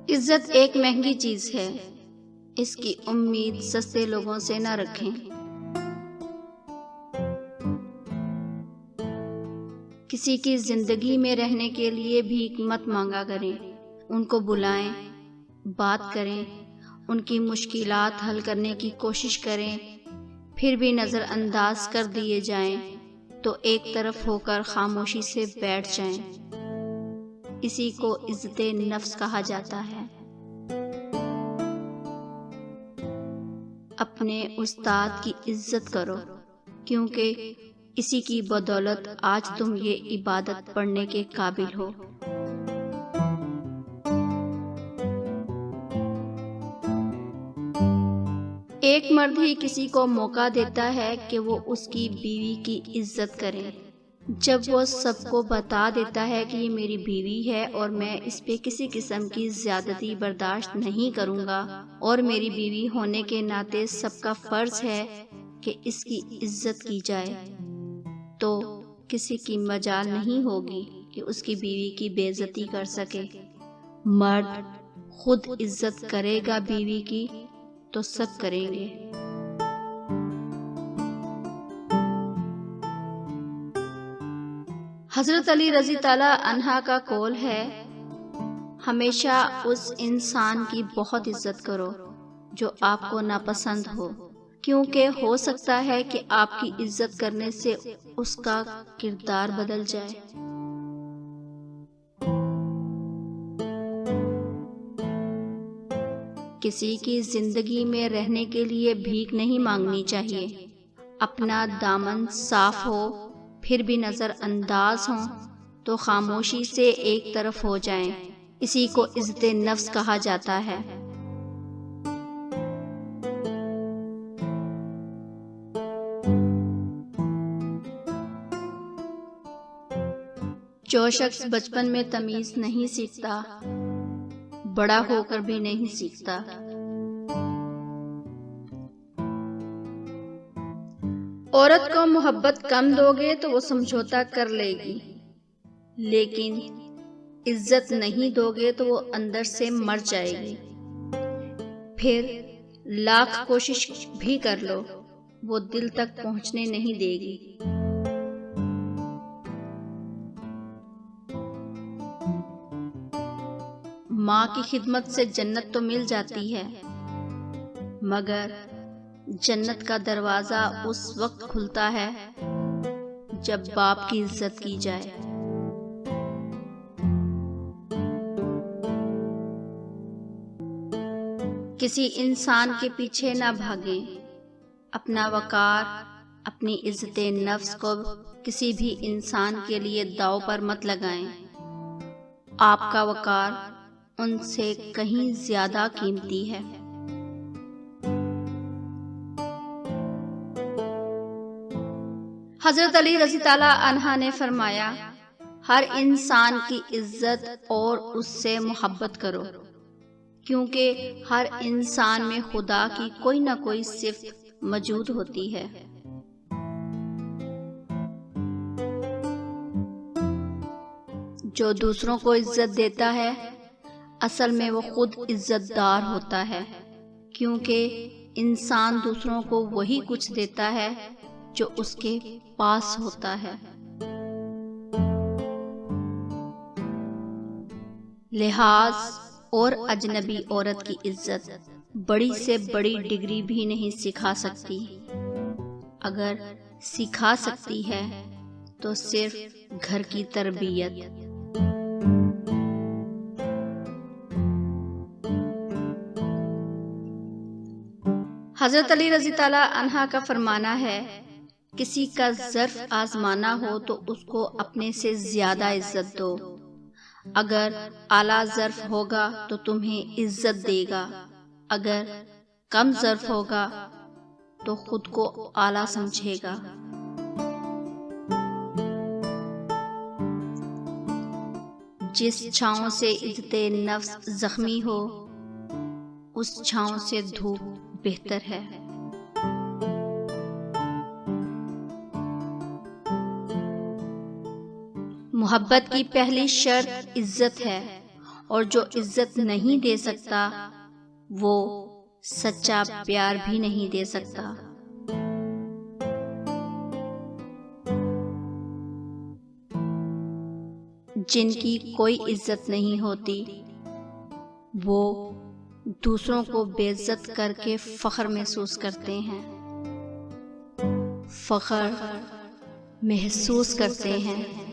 عزت ایک مہنگی چیز ہے، اس کی امید سستے لوگوں سے نہ رکھیں۔ کسی کی زندگی میں رہنے کے لیے بھیک مت مانگا کریں، ان کو بلائیں، بات کریں، ان کی مشکلات حل کرنے کی کوشش کریں، پھر بھی نظر انداز کر دیے جائیں تو ایک طرف ہو کر خاموشی سے بیٹھ جائیں۔ اسی کو عزت نفس کہا جاتا ہے۔ اپنے استاد کی عزت کرو، کیونکہ اسی کی بدولت آج تم یہ عبادت پڑھنے کے قابل ہو۔ ایک مرد ہی کسی کو موقع دیتا ہے کہ وہ اس کی بیوی کی عزت کرے۔ جب وہ سب کو بتا دیتا ہے کہ یہ میری بیوی ہے اور میں اس پہ کسی قسم کی زیادتی برداشت نہیں کروں گا، اور میری بیوی ہونے کے ناطے سب کا فرض ہے کہ اس کی عزت کی جائے، تو کسی کی مجال نہیں ہوگی کہ اس کی بیوی کی بے عزتی کر سکے۔ مرد خود عزت کرے گا بیوی کی تو سب کریں گے۔ حضرت علی رضی اللہ عنہ کا قول ہے، ہمیشہ اس انسان کی بہت عزت کرو جو آپ کو ناپسند ہو، کیونکہ ہو سکتا ہے کہ آپ کی عزت کرنے سے اس کا کردار بدل جائے۔ کسی کی زندگی میں رہنے کے لیے بھیک نہیں مانگنی چاہیے۔ اپنا دامن صاف ہو پھر بھی نظر انداز ہوں تو خاموشی سے ایک طرف ہو جائیں۔ اسی کو عزت نفس کہا جاتا ہے۔ جو شخص بچپن میں تمیز نہیں سیکھتا، بڑا ہو کر بھی نہیں سیکھتا۔ عورت کو محبت کم دو گے تو وہ سمجھوتا کر لے گی، لیکن عزت نہیں دو گے تو وہ اندر سے مر جائے گی۔ پھر لاکھ کوشش بھی کر لو، وہ دل تک پہنچنے نہیں دے گی۔ ماں کی خدمت سے جنت تو مل جاتی ہے، مگر جنت کا دروازہ اس وقت کھلتا ہے جب باپ کی عزت کی جائے۔ کسی انسان کے پیچھے نہ بھاگیں، اپنا وقار، اپنی عزت نفس کو کسی بھی انسان کے لیے داؤ پر مت لگائیں۔ آپ کا وقار ان سے کہیں زیادہ قیمتی ہے۔ حضرت علی رضی اللہ عنہ نے فرمایا، ہر انسان کی عزت اور اس سے محبت کرو، کیونکہ ہر انسان میں خدا کی کوئی نہ کوئی صفت موجود ہوتی ہے۔ جو دوسروں کو عزت دیتا ہے، اصل میں وہ خود عزت دار ہوتا ہے، کیونکہ انسان دوسروں کو وہی کچھ دیتا ہے جو اس کے پاس ہوتا ہے۔ لحاظ اور اجنبی عورت کی عزت بڑی سے بڑی ڈگری بھی نہیں سکھا سکتی، اگر سکھا سکتی ہے تو صرف گھر کی تربیت۔ حضرت علی رضی اللہ عنہ کا فرمانا ہے، کسی کا ظرف آزمانا ہو تو اس کو اپنے سے زیادہ عزت دو۔ اگر اعلیٰ ظرف ہوگا تو تمہیں عزت دے گا، اگر کم ظرف ہوگا تو خود کو اعلیٰ سمجھے گا۔ جس چھاؤں سے عزت نفس زخمی ہو، اس چھاؤں سے دھوپ بہتر ہے۔ محبت کی پہلی شرط عزت ہے، اور جو عزت نہیں دے سکتا وہ سچا پیار بھی نہیں دے سکتا۔ جن کی کوئی عزت نہیں ہوتی وہ دوسروں کو بے عزت کر کے فخر محسوس کرتے ہیں، فخر محسوس کرتے ہیں۔